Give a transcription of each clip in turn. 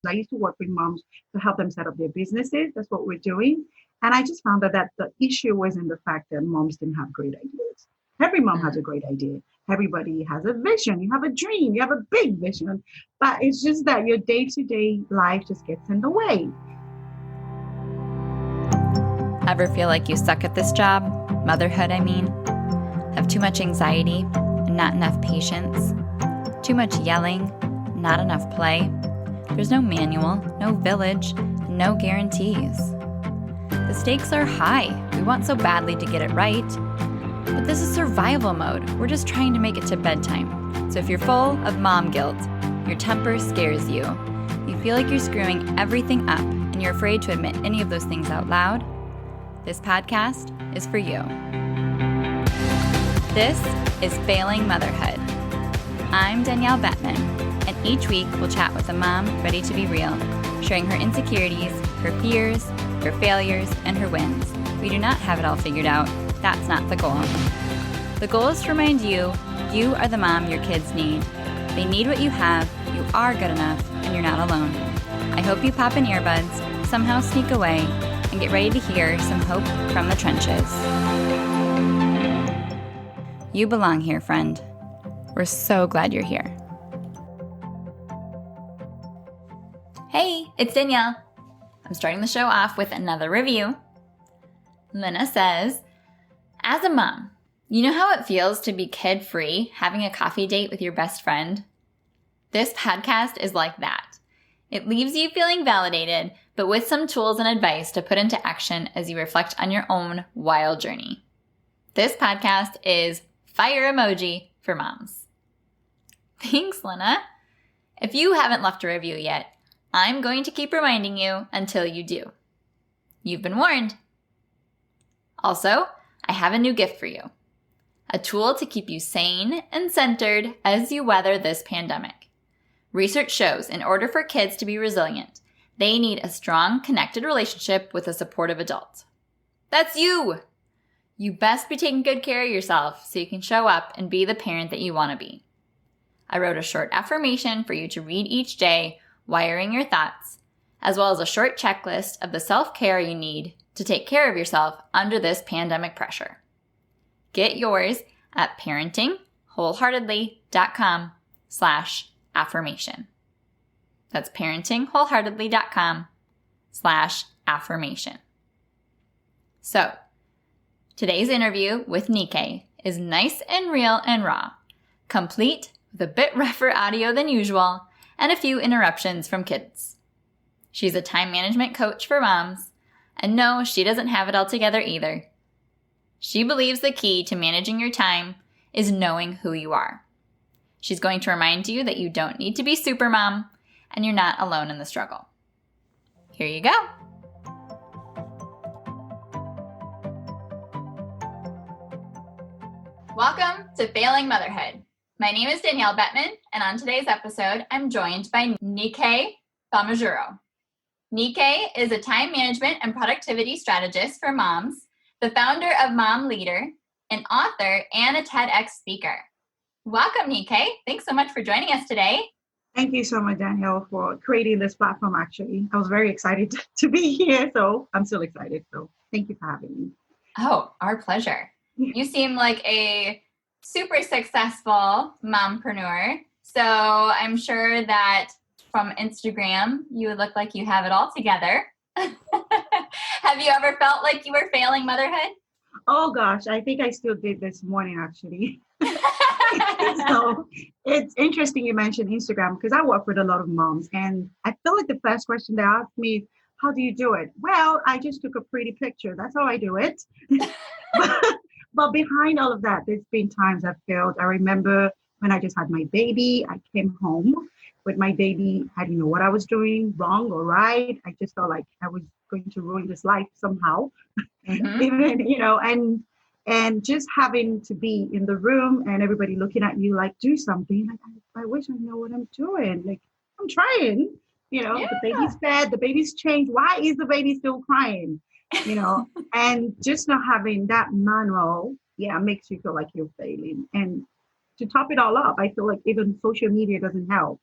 I used to work with moms to help them set up their businesses. That's what we're doing. And I just found that the issue was in the fact that moms didn't have great ideas. Every mom has a great idea. Everybody has a vision. You have a dream. You have a big vision. But it's just that your day-to-day life just gets in the way. Ever feel like you suck at this job? Motherhood, I mean. Have too much anxiety and not enough patience? Too much yelling, not enough play? There's no manual, no village, no guarantees. The stakes are high. We want so badly to get it right. But this is survival mode. We're just trying to make it to bedtime. So if you're full of mom guilt, your temper scares you, you feel like you're screwing everything up, and you're afraid to admit any of those things out loud, this podcast is for you. This is Failing Motherhood. I'm Danielle Bettman, and each week we'll chat with a mom ready to be real, sharing her insecurities, her fears, her failures, and her wins. We do not have it all figured out. That's not the goal. The goal is to remind you, you are the mom your kids need. They need what you have, you are good enough, and you're not alone. I hope you pop in earbuds, somehow sneak away, and get ready to hear some hope from the trenches. You belong here, friend. We're so glad you're here. Hey, it's Danielle. I'm starting the show off with another review. Lena says, as a mom, you know how it feels to be kid-free having a coffee date with your best friend? This podcast is like that. It leaves you feeling validated, but with some tools and advice to put into action as you reflect on your own wild journey. This podcast is fire emoji for moms. Thanks, Lena. If you haven't left a review yet, I'm going to keep reminding you until you do. You've been warned. Also, I have a new gift for you. A tool to keep you sane and centered as you weather this pandemic. Research shows in order for kids to be resilient, they need a strong, connected relationship with a supportive adult. That's you! You best be taking good care of yourself so you can show up and be the parent that you want to be. I wrote a short affirmation for you to read each day, wiring your thoughts, as well as a short checklist of the self-care you need to take care of yourself under this pandemic pressure. Get yours at parentingwholeheartedly.com/affirmation. That's parentingwholeheartedly.com/affirmation. So, today's interview with Nike is nice and real and raw, complete with a bit rougher audio than usual and a few interruptions from kids. She's a time management coach for moms, and no, she doesn't have it all together either. She believes the key to managing your time is knowing who you are. She's going to remind you that you don't need to be super mom, and you're not alone in the struggle. Here you go. Welcome to Failing Motherhood. My name is Danielle Bettman, and on today's episode, I'm joined by Nike Famojuro. Nike is a time management and productivity strategist for moms, the founder of MOMLEADER, an author, and a TEDx speaker. Welcome, Nike. Thanks so much for joining us today. Thank you so much, Danielle, for creating this platform, actually. I was very excited to be here, so I'm still excited. So thank you for having me. Oh, our pleasure. You seem like a super successful mompreneur, so I'm sure that from Instagram, you would look like you have it all together. Have you ever felt like you were failing motherhood? Oh, gosh, I think I still did this morning, actually. So it's interesting you mentioned Instagram because I work with a lot of moms, and I feel like the first question they ask me is, how do you do it? Well, I just took a pretty picture. That's how I do it. But behind all of that, there's been times I've failed. I remember when I just had my baby, I came home with my baby. I didn't know what I was doing, wrong or right. I just felt like I was going to ruin this life somehow. Mm-hmm. Even, and just having to be in the room and everybody looking at you like, do something. Like, I wish I know what I'm doing. Like, I'm trying, Yeah. The baby's fed, the baby's changed. Why is the baby still crying? And just not having that manual, makes you feel like you're failing. And to top it all up, I feel like even social media doesn't help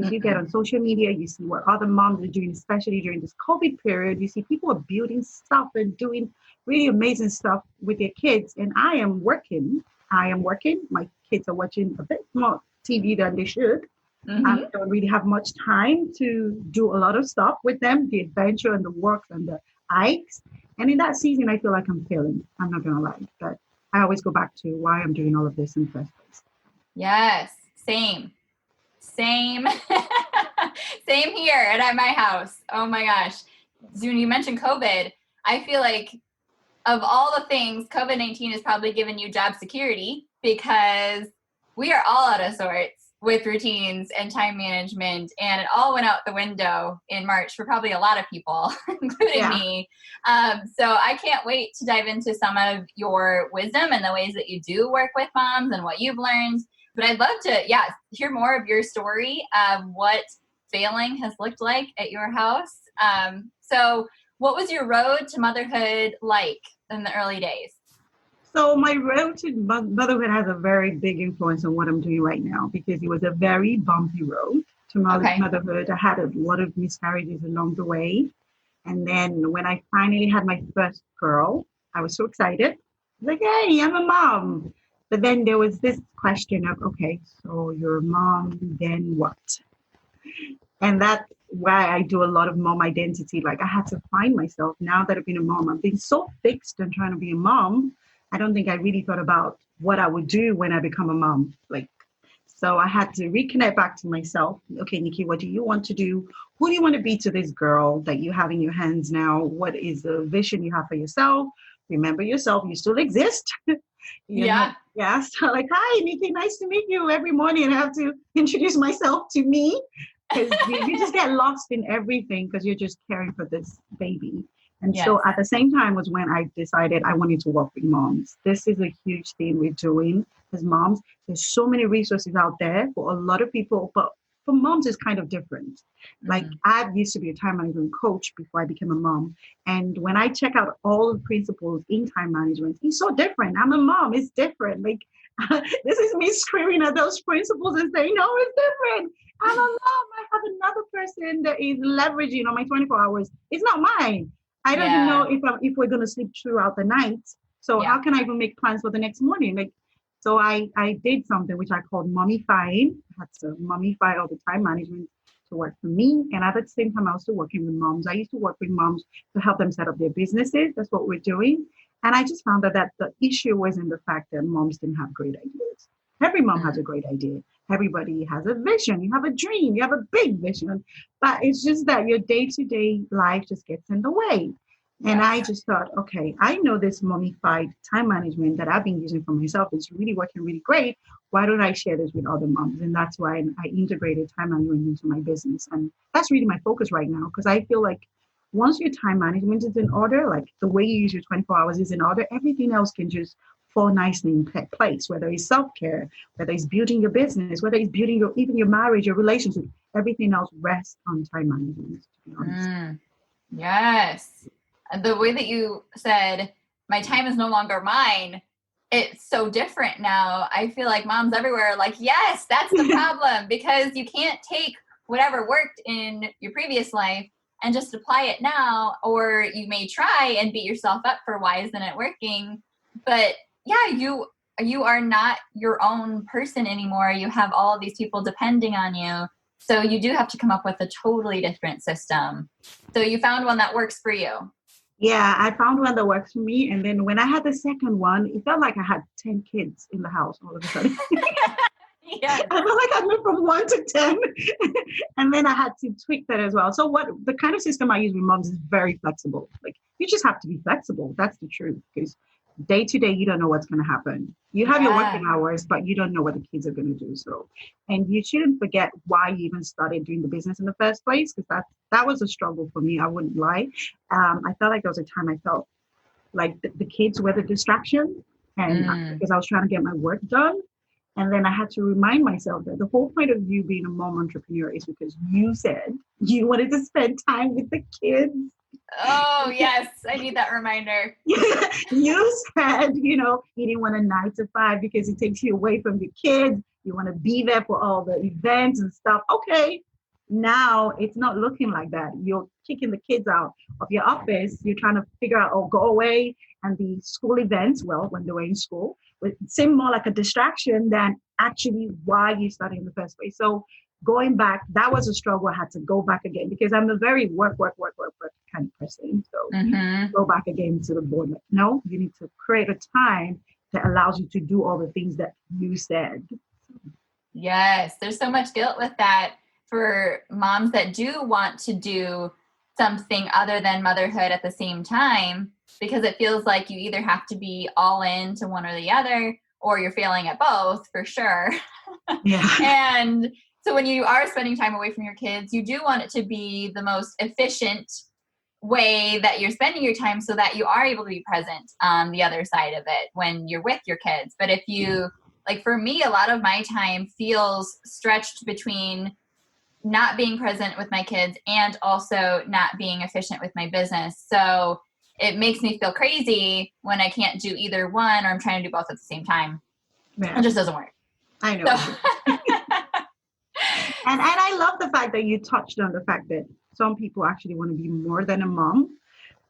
Because you get on social media, you see what other moms are doing, especially during this COVID period. You see people are building stuff and doing really amazing stuff with their kids. And I am working. My kids are watching a bit more TV than they should. I don't really have much time to do a lot of stuff with them, the adventure and the work and the hikes. And in that season, I feel like I'm failing. I'm not going to lie. But I always go back to why I'm doing all of this in the first place. Yes, same. Same here and at my house. Oh my gosh. When you mentioned COVID, I feel like of all the things, COVID-19 has probably given you job security because we are all out of sorts with routines and time management, and it all went out the window in March for probably a lot of people, including me. So I can't wait to dive into some of your wisdom and the ways that you do work with moms and what you've learned. But I'd love to, hear more of your story of what failing has looked like at your house. So what was your road to motherhood like in the early days? So my road to motherhood has a very big influence on what I'm doing right now because it was a very bumpy road to motherhood. I had a lot of miscarriages along the way. And then when I finally had my first girl, I was so excited. Like, hey, I'm a mom. But then there was this question of, okay, so you're a mom, then what? And that's why I do a lot of mom identity. Like I had to find myself now that I've been a mom. I've been so fixed on trying to be a mom. I don't think I really thought about what I would do when I become a mom. So I had to reconnect back to myself. Okay, Nikki, what do you want to do? Who do you want to be to this girl that you have in your hands now? What is the vision you have for yourself? Remember yourself, you still exist. Yeah. So like, hi, Nikki, nice to meet you every morning. I have to introduce myself to me because you just get lost in everything because you're just caring for this baby. And so at the same time was when I decided I wanted to work with moms. This is a huge thing we're doing as moms. There's so many resources out there for a lot of people, but for moms it's kind of different. Like I used to be a time management coach before I became a mom. And when I check out all the principles in time management, it's so different. I'm a mom, it's different. Like this is me screaming at those principles and saying, no, it's different. I'm a mom. I have another person that is leveraging on my 24 hours. It's not mine. I don't even know if we're going to sleep throughout the night. So how can I even make plans for the next morning? So I did something which I called mummifying. I had to mummify all the time management to work for me. And at the same time, I was still working with moms. I used to work with moms to help them set up their businesses. That's what we're doing. And I just found that the issue wasn't the fact that moms didn't have great ideas. Every mom has a great idea. Everybody has a vision. You have a dream. You have a big vision. But it's just that your day-to-day life just gets in the way. And I just thought, okay, I know this mummified time management that I've been using for myself is really working really great. Why don't I share this with other moms? And that's why I integrated time management into my business. And that's really my focus right now because I feel like once your time management is in order, like the way you use your 24 hours is in order, everything else can just fall nicely in place, whether it's self-care, whether it's building your business, whether it's building even your marriage, your relationship, everything else rests on time management, to be honest. Yes. The way that you said, my time is no longer mine, it's so different now. I feel like moms everywhere are like, yes, that's the problem because you can't take whatever worked in your previous life and just apply it now, or you may try and beat yourself up for why isn't it working? But you are not your own person anymore. You have all of these people depending on you. So you do have to come up with a totally different system. So you found one that works for you. Yeah, I found one that works for me. And then when I had the second one, it felt like I had 10 kids in the house all of a sudden. I felt like I went from 1 to 10. And then I had to tweak that as well. So the kind of system I use with moms is very flexible. Like you just have to be flexible. That's the truth. Because day to day, you don't know what's going to happen. You have your working hours, but you don't know what the kids are going to do. So, and you shouldn't forget why you even started doing the business in the first place, because that was a struggle for me. I wouldn't lie. I felt like there was a time I felt like the kids were the distraction, and because I was trying to get my work done. And then I had to remind myself that the whole point of you being a mom entrepreneur is because you said you wanted to spend time with the kids. Oh, yes. I need that reminder. You said, you didn't want a 9 to 5 because it takes you away from your kids. You want to be there for all the events and stuff. Okay, Now it's not looking like that. You're kicking the kids out of your office. You're trying to figure out, oh, go away. And the school events, well, when they were in school, it seemed more like a distraction than actually why you started in the first place. So going back, that was a struggle. I had to go back again because I'm a very work kind of person. So go back again to the board. Like, no, you need to create a time that allows you to do all the things that you said. Yes, there's so much guilt with that for moms that do want to do something other than motherhood at the same time, because it feels like you either have to be all in to one or the other, or you're failing at both for sure. Yeah. And so when you are spending time away from your kids, you do want it to be the most efficient way that you're spending your time so that you are able to be present on the other side of it when you're with your kids. But if you, like for me, a lot of my time feels stretched between not being present with my kids and also not being efficient with my business. So it makes me feel crazy when I can't do either one, or I'm trying to do both at the same time. Yeah. It just doesn't work. I know. So. And I love the fact that you touched on the fact that some people actually want to be more than a mom.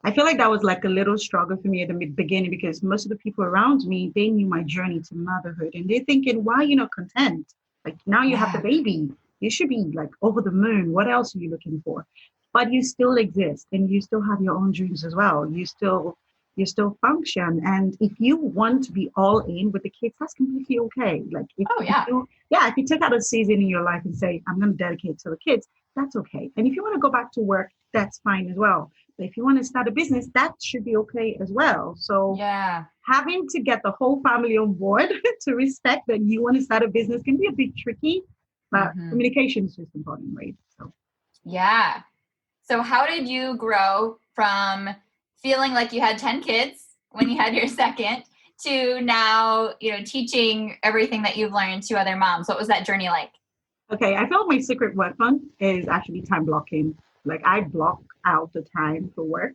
I feel like that was like a little struggle for me at the beginning, because most of the people around me, they knew my journey to motherhood, and they're thinking, why are you not content? Like, now you have the baby. You should be like over the moon. What else are you looking for? But you still exist, and you still have your own dreams as well. You still function. And if you want to be all in with the kids, that's completely okay. Like, if you take out a season in your life and say, I'm going to dedicate to the kids, that's okay. And if you want to go back to work, that's fine as well. But if you want to start a business, that should be okay as well. So having to get the whole family on board to respect that you want to start a business can be a bit tricky, but communication is just important, right? So how did you grow from feeling like you had 10 kids when you had your second to now, teaching everything that you've learned to other moms? What was that journey like? Okay, I felt my secret weapon is actually time blocking. Like, I block out the time for work,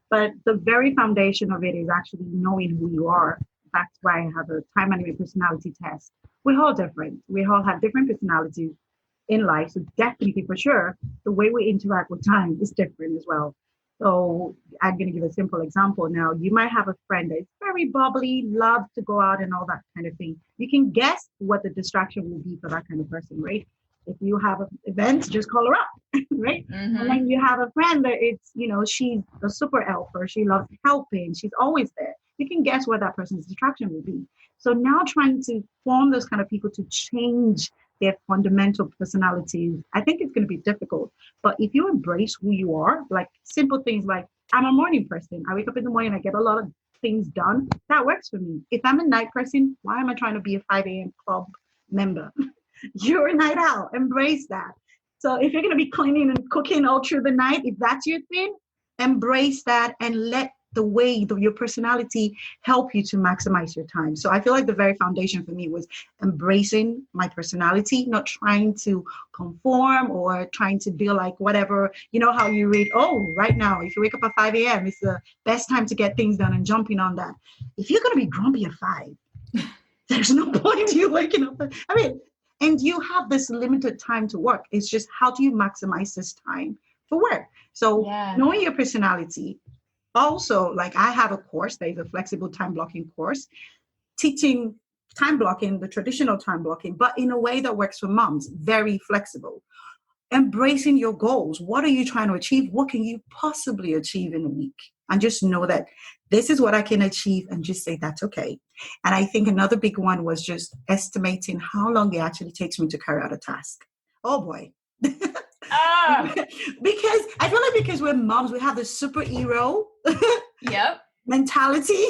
but the very foundation of it is actually knowing who you are. That's why I have a time management personality test. We're all different. We all have different personalities in life. So definitely, for sure, the way we interact with time is different as well. So I'm going to give a simple example now. You might have a friend that is very bubbly, loves to go out and all that kind of thing. You can guess what the distraction will be for that kind of person, right? If you have an event, just call her up, right? And then you have a friend that it's, she's a super helper. She loves helping. She's always there. You can guess what that person's distraction will be. So now trying to form those kind of people to change their fundamental personalities, I think it's going to be difficult. But if you embrace who you are, like simple things like, I'm a morning person. I wake up in the morning, I get a lot of things done. That works for me. If I'm a night person, why am I trying to be a 5 a.m. club member? You're a night owl. Embrace that. So if you're going to be cleaning and cooking all through the night, if that's your thing, embrace that and let the way your personality help you to maximize your time. So I feel like the very foundation for me was embracing my personality, not trying to conform or trying to be like whatever, how you read, right now, if you wake up at 5 a.m., it's the best time to get things done, and jumping on that. If you're going to be grumpy at 5, there's no point in you waking up. And you have this limited time to work. It's just, how do you maximize this time for work? So knowing your personality. Also, like, I have a course that is a flexible time blocking course, teaching time blocking, the traditional time blocking, but in a way that works for moms, very flexible. Embracing your goals. What are you trying to achieve? What can you possibly achieve in a week? And just know that this is what I can achieve, and just say that's okay. And I think another big one was just estimating how long it actually takes me to carry out a task. Oh boy. Because I feel like because we're moms, we have this superhero mentality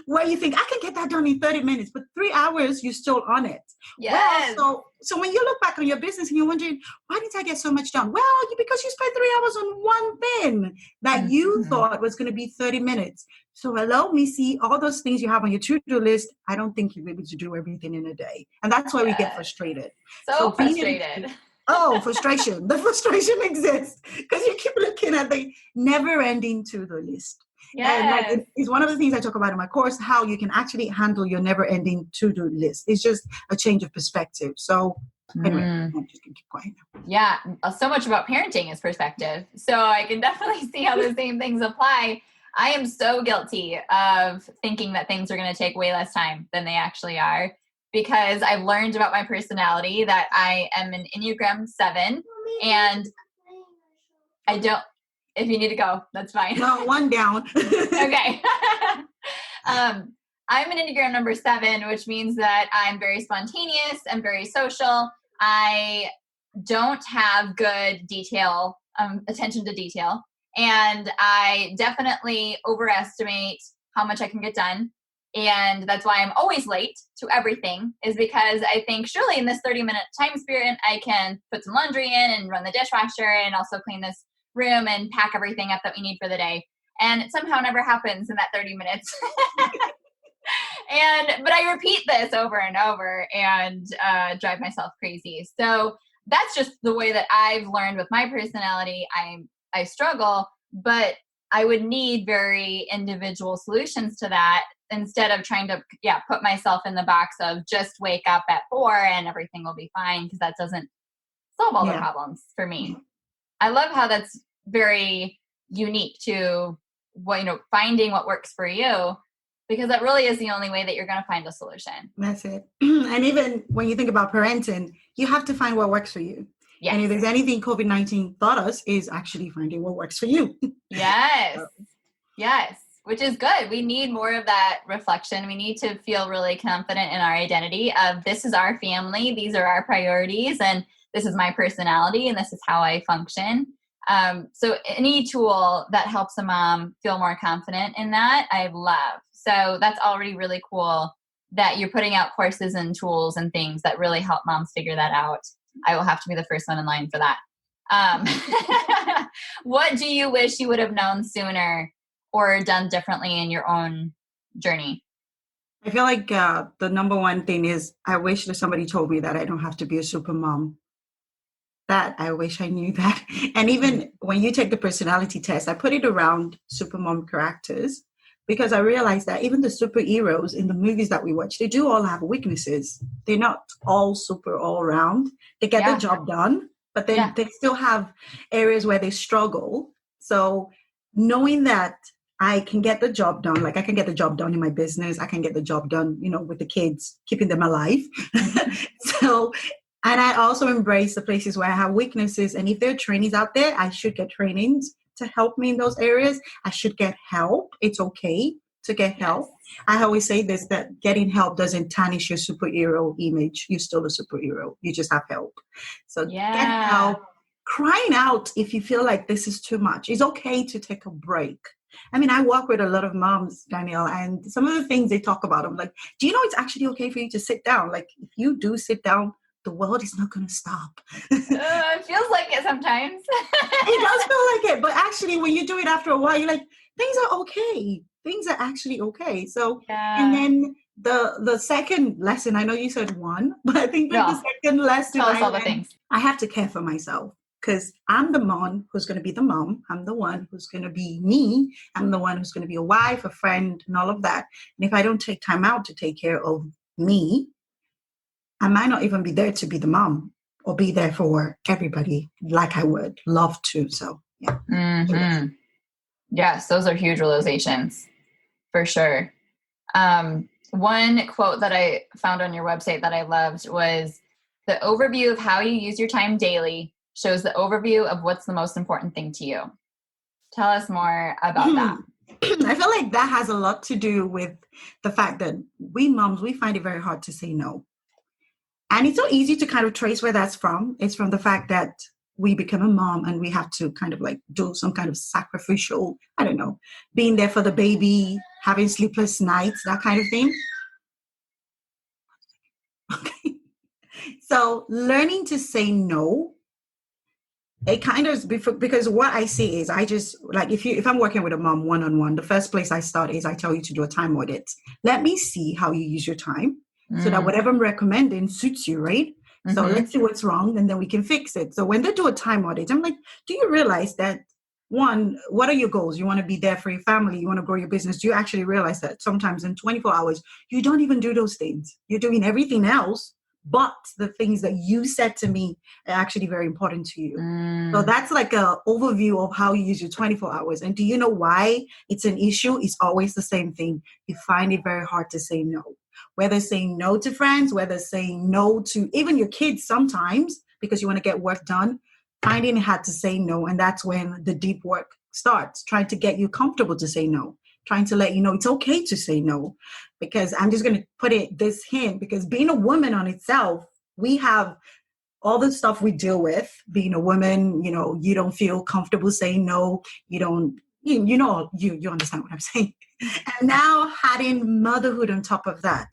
where you think I can get that done in 30 minutes, but 3 hours you're still on it. Yes. Well, so when you look back on your business and you're wondering, why didn't I get so much done? Well, because you spent 3 hours on one thing that you thought was going to be 30 minutes. So allow me see all those things you have on your to-do list. I don't think you're able to do everything in a day. And that's why we get frustrated. So frustrated. Frustration. The frustration exists because you keep looking at the never-ending to-do list. Yes. And it's one of the things I talk about in my course, how you can actually handle your never-ending to-do list. It's just a change of perspective. So Anyway, Mm. I'm just gonna keep quiet now. Yeah, so much about parenting is perspective. So I can definitely see how the same things apply. I am so guilty of thinking that things are going to take way less time than they actually are, because I've learned about my personality that I am an Enneagram 7, and I don't, if you need to go, that's fine. No, one down. Okay. I'm an Enneagram number 7, which means that I'm very spontaneous and very social. I don't have good detail, attention to detail. And I definitely overestimate how much I can get done. And that's why I'm always late to everything, is because I think surely in this 30-minute time span, I can put some laundry in and run the dishwasher and also clean this room and pack everything up that we need for the day. And it somehow never happens in that 30 minutes. But I repeat this over and over and drive myself crazy. So that's just the way that I've learned with my personality. I struggle, but I would need very individual solutions to that, instead of trying to put myself in the box of just wake up at 4 and everything will be fine, because that doesn't solve all the problems for me. I love how that's very unique to finding what works for you, because that really is the only way that you're going to find a solution. That's it. And even when you think about parenting, you have to find what works for you. Yes. And if there's anything COVID-19 taught us, is actually finding what works for you. Yes. Yes. Which is good. We need more of that reflection. We need to feel really confident in our identity of, this is our family, these are our priorities, and this is my personality, and this is how I function. So any tool that helps a mom feel more confident in that, I love. So that's already really cool that you're putting out courses and tools and things that really help moms figure that out. I will have to be the first one in line for that. What do you wish you would have known sooner or done differently in your own journey? I feel like the number one thing is, I wish that somebody told me that I don't have to be a super mom. That I wish I knew that. And even when you take the personality test, I put it around super mom characters, because I realized that even the superheroes in the movies that we watch, they do all have weaknesses. They're not all super all around. They get the job done, but then they still have areas where they struggle. So knowing that I can get the job done, like I can get the job done in my business, I can get the job done, with the kids, keeping them alive. And I also embrace the places where I have weaknesses. And if there are trainings out there, I should get trainings to help me in those areas. I should get help. It's okay to get help. I always say this, that getting help doesn't tarnish your superhero image. You're still a superhero. You just have help. So get help. Crying out if you feel like this is too much. It's okay to take a break. I mean, I work with a lot of moms, Danielle, and some of the things they talk about, I'm like, do you know it's actually okay for you to sit down? Like, if you do sit down, the world is not going to stop. It feels like it sometimes. It does feel like it. But actually, when you do it after a while, you're like, things are okay. Things are actually okay. So, and then the second lesson, I know you said one, but I think the second lesson, tell us all the things. I have to care for myself, because I'm the one who's going to be the mom. I'm the one who's going to be me. I'm the one who's going to be a wife, a friend, and all of that. And if I don't take time out to take care of me, I might not even be there to be the mom or be there for everybody like I would love to. So, yeah. Mm-hmm. Yes, those are huge realizations for sure. One quote that I found on your website that I loved was, the overview of how you use your time daily shows the overview of what's the most important thing to you. Tell us more about that. I feel like that has a lot to do with the fact that we moms, we find it very hard to say no. And it's so easy to kind of trace where that's from. It's from the fact that we become a mom and we have to kind of like do some kind of sacrificial, I don't know, being there for the baby, having sleepless nights, that kind of thing. Okay. So learning to say no, it kind of, because what I see is, I just, like, if I'm working with a mom one-on-one, the first place I start is I tell you to do a time audit. Let me see how you use your time. So that whatever I'm recommending suits you, right? So let's see what's wrong, and then we can fix it. So when they do a time audit, I'm like, do you realize that, one, what are your goals? You want to be there for your family. You want to grow your business. Do you actually realize that sometimes in 24 hours, you don't even do those things? You're doing everything else, but the things that you said to me are actually very important to you. So that's like an overview of how you use your 24 hours. And do you know why it's an issue? It's always the same thing. You find it very hard to say no. Whether saying no to friends, whether saying no to even your kids sometimes because you want to get work done, finding it hard to say no. And that's when the deep work starts, trying to get you comfortable to say no, trying to let you know it's okay to say no. Because I'm just going to put it this hint, because being a woman on itself, we have all the stuff we deal with. Being a woman, you don't feel comfortable saying no. You don't, you understand what I'm saying. And now adding motherhood on top of that,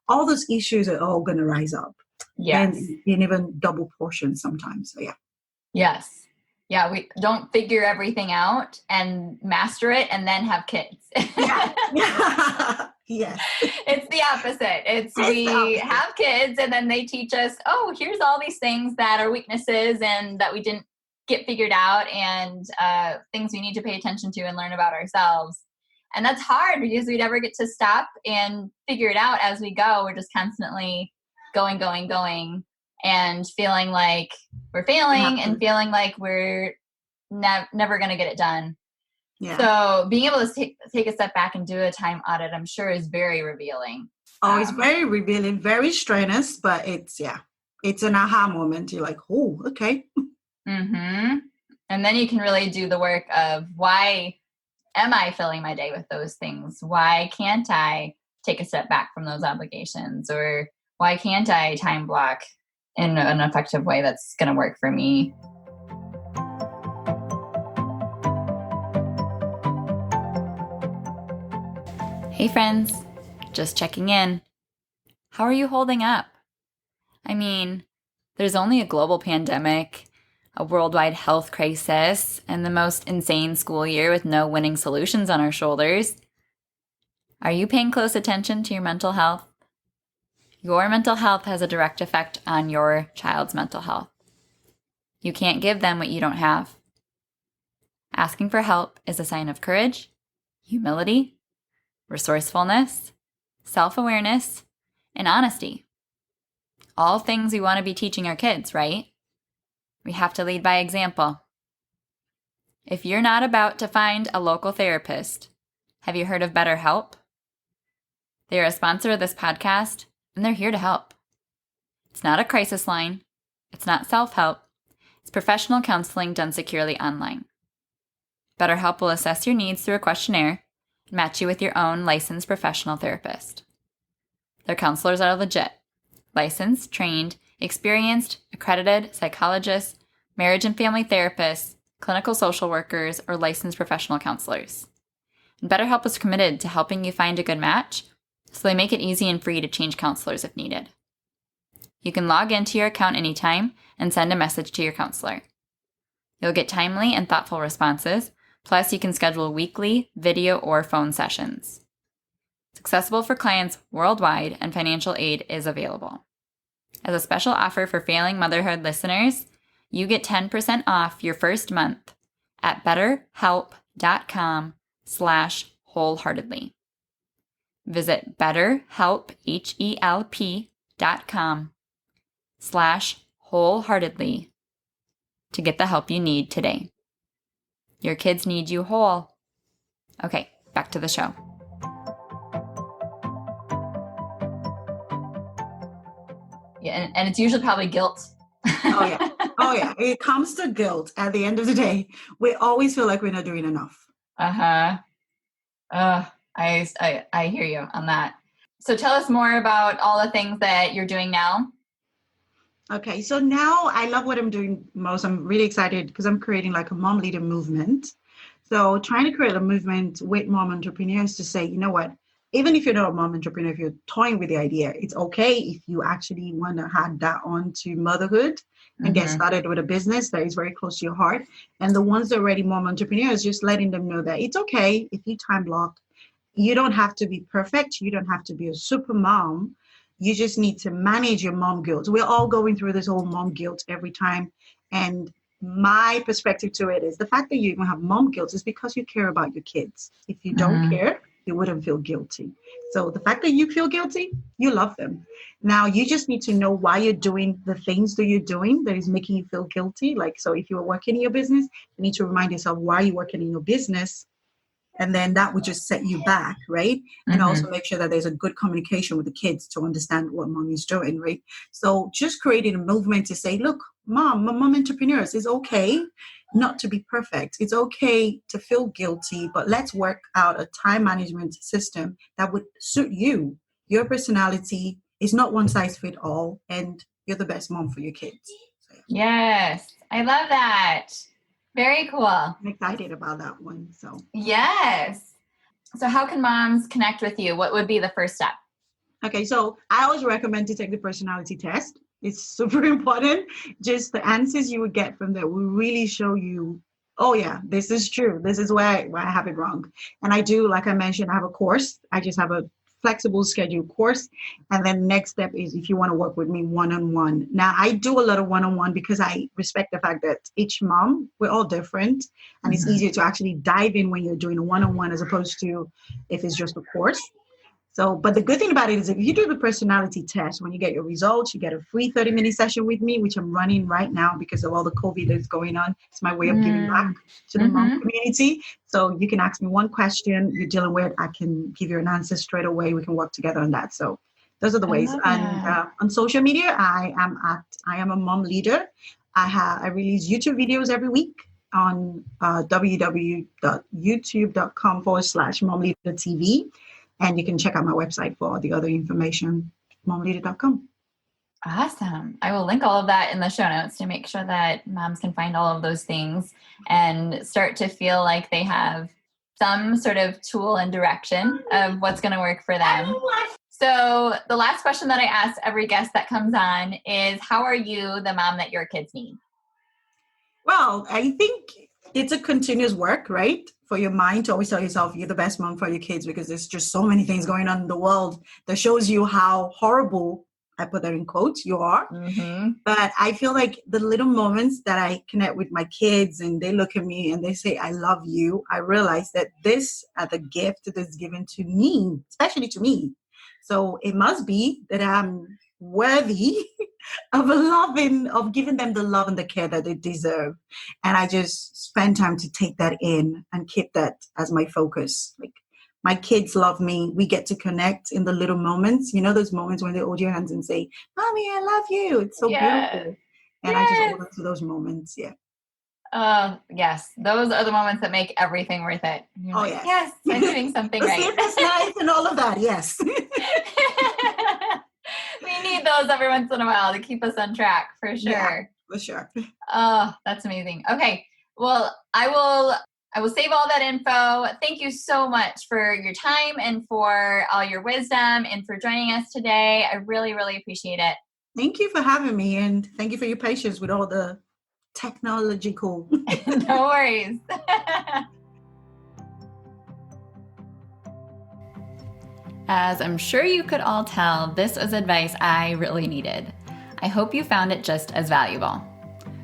all those issues are all going to rise up. Yes. And in even double portions sometimes. So yeah. Yes. Yeah, we don't figure everything out and master it and then have kids. Yeah. Yes. It's the opposite. We have kids and then they teach us, oh, here's all these things that are weaknesses and that we didn't get figured out, and things we need to pay attention to and learn about ourselves. And that's hard because we never get to stop and figure it out as we go. We're just constantly going, and feeling like we're failing and feeling like we're never going to get it done. Yeah. So being able to take a step back and do a time audit, I'm sure, is very revealing. Oh, it's very revealing, very strenuous, but it's an aha moment. You're like, oh, okay. Mm-hmm. And then you can really do the work of, why am I filling my day with those things? Why can't I take a step back from those obligations? Or why can't I time block in an effective way that's going to work for me? Hey friends, just checking in. How are you holding up? I mean, there's only a global pandemic, a worldwide health crisis, and the most insane school year with no winning solutions on our shoulders. Are you paying close attention to your mental health? Your mental health has a direct effect on your child's mental health. You can't give them what you don't have. Asking for help is a sign of courage, humility, resourcefulness, self-awareness, and honesty. All things we want to be teaching our kids, right? We have to lead by example. If you're not about to find a local therapist, have you heard of BetterHelp? They are a sponsor of this podcast, and they're here to help. It's not a crisis line. It's not self-help. It's professional counseling done securely online. BetterHelp will assess your needs through a questionnaire and match you with your own licensed professional therapist. Their counselors are legit, licensed, trained, experienced, accredited psychologists, marriage and family therapists, clinical social workers, or licensed professional counselors. And BetterHelp is committed to helping you find a good match, so they make it easy and free to change counselors if needed. You can log into your account anytime and send a message to your counselor. You'll get timely and thoughtful responses, plus you can schedule weekly video or phone sessions. It's accessible for clients worldwide, and financial aid is available. As a special offer for Failing Motherhood listeners, you get 10% off your first month at betterhelp.com/wholeheartedly. Visit betterhelp.com/wholeheartedly to get the help you need today. Your kids need you whole. Okay, back to the show. Yeah, and it's usually probably guilt. Oh yeah. It comes to guilt. At the end of the day, we always feel like we're not doing enough. I hear you on that. So tell us more about all the things that you're doing now. Okay, so now I love what I'm doing most. I'm really excited because I'm creating like a mom leader movement. So trying to create a movement with mom entrepreneurs to say, you know what, even if you're not a mom entrepreneur, if you're toying with the idea, it's okay if you actually want to add that on to motherhood and get started with a business that is very close to your heart. And the ones that are already mom entrepreneurs, just letting them know that it's okay if you time block. You don't have to be perfect. You don't have to be a super mom. You just need to manage your mom guilt. We're all going through this whole mom guilt every time. And my perspective to it is the fact that you even have mom guilt is because you care about your kids. If you don't care, you wouldn't feel guilty. So the fact that you feel guilty, you love them. Now you just need to know why you're doing the things that you're doing that is making you feel guilty. Like, so if you're working in your business, you need to remind yourself why you're working in your business. And then that would just set you back, right? And also make sure that there's a good communication with the kids to understand what mom is doing, right? So just creating a movement to say, look, mom entrepreneurs, it's okay not to be perfect. It's okay to feel guilty, but let's work out a time management system that would suit you. Your personality is not one size fit all, and you're the best mom for your kids. So, yeah. Yes, I love that. Very cool. I'm excited about that one. So yes. So how can moms connect with you? What would be the first step? Okay, so I always recommend to take the personality test. It's super important. Just the answers you would get from there will really show you, oh yeah, this is true. This is where I have it wrong. And I do, like I mentioned, I have a course. I just have a flexible schedule course. And then next step is if you want to work with me one-on-one. Now, I do a lot of one-on-one because I respect the fact that each mom, we're all different. And it's easier to actually dive in when you're doing a one-on-one as opposed to if it's just a course. So, but the good thing about it is if you do the personality test, when you get your results, you get a free 30-minute session with me, which I'm running right now because of all the COVID that's going on. It's my way of giving back to the mom community. So you can ask me one question you're dealing with. I can give you an answer straight away. We can work together on that. So those are the ways. And on social media, I am a mom leader. I release YouTube videos every week on www.youtube.com/momleadertv. And you can check out my website for the other information, momleader.com. Awesome. I will link all of that in the show notes to make sure that moms can find all of those things and start to feel like they have some sort of tool and direction of what's going to work for them. So the last question that I ask every guest that comes on is, how are you the mom that your kids need? Well, I think it's a continuous work, right? For your mind to always tell yourself you're the best mom for your kids, because there's just so many things going on in the world that shows you how horrible, I put that in quotes, you are. But I feel like the little moments that I connect with my kids and they look at me and they say, I love you. I realize that this are the gift that's given to me, especially to me. So it must be that I'm worthy of giving them the love and the care that they deserve. And I just spend time to take that in and keep that as my focus. Like, my kids love me. We get to connect in the little moments. You know, those moments when they hold your hands and say, Mommy, I love you. It's so beautiful. And I just hold on to those moments. Yeah. Yes. Those are the moments that make everything worth it. You're like, yes, I'm doing something right. That's nice and all of that. Yes. We need those every once in a while to keep us on track, for sure. Yeah, for sure. Oh, that's amazing. Okay. Well, I will save all that info. Thank you so much for your time and for all your wisdom and for joining us today. I really, really appreciate it. Thank you for having me, and thank you for your patience with all the technological. No worries. As I'm sure you could all tell, this was advice I really needed. I hope you found it just as valuable.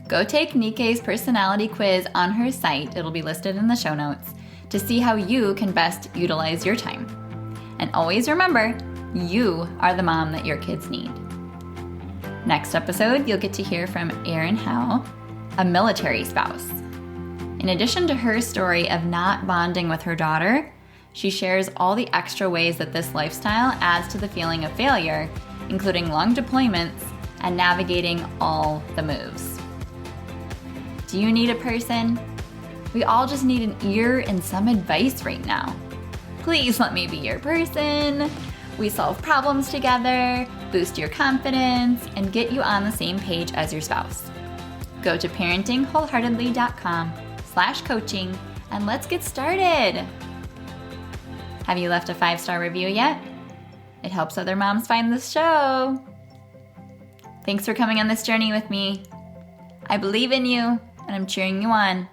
Go take Nike's personality quiz on her site, it'll be listed in the show notes, to see how you can best utilize your time. And always remember, you are the mom that your kids need. Next episode, you'll get to hear from Erin Howe, a military spouse. In addition to her story of not bonding with her daughter, she shares all the extra ways that this lifestyle adds to the feeling of failure, including long deployments and navigating all the moves. Do you need a person? We all just need an ear and some advice right now. Please let me be your person. We solve problems together, boost your confidence, and get you on the same page as your spouse. Go to parentingwholeheartedly.com/coaching and let's get started. Have you left a 5-star review yet? It helps other moms find this show. Thanks for coming on this journey with me. I believe in you, and I'm cheering you on.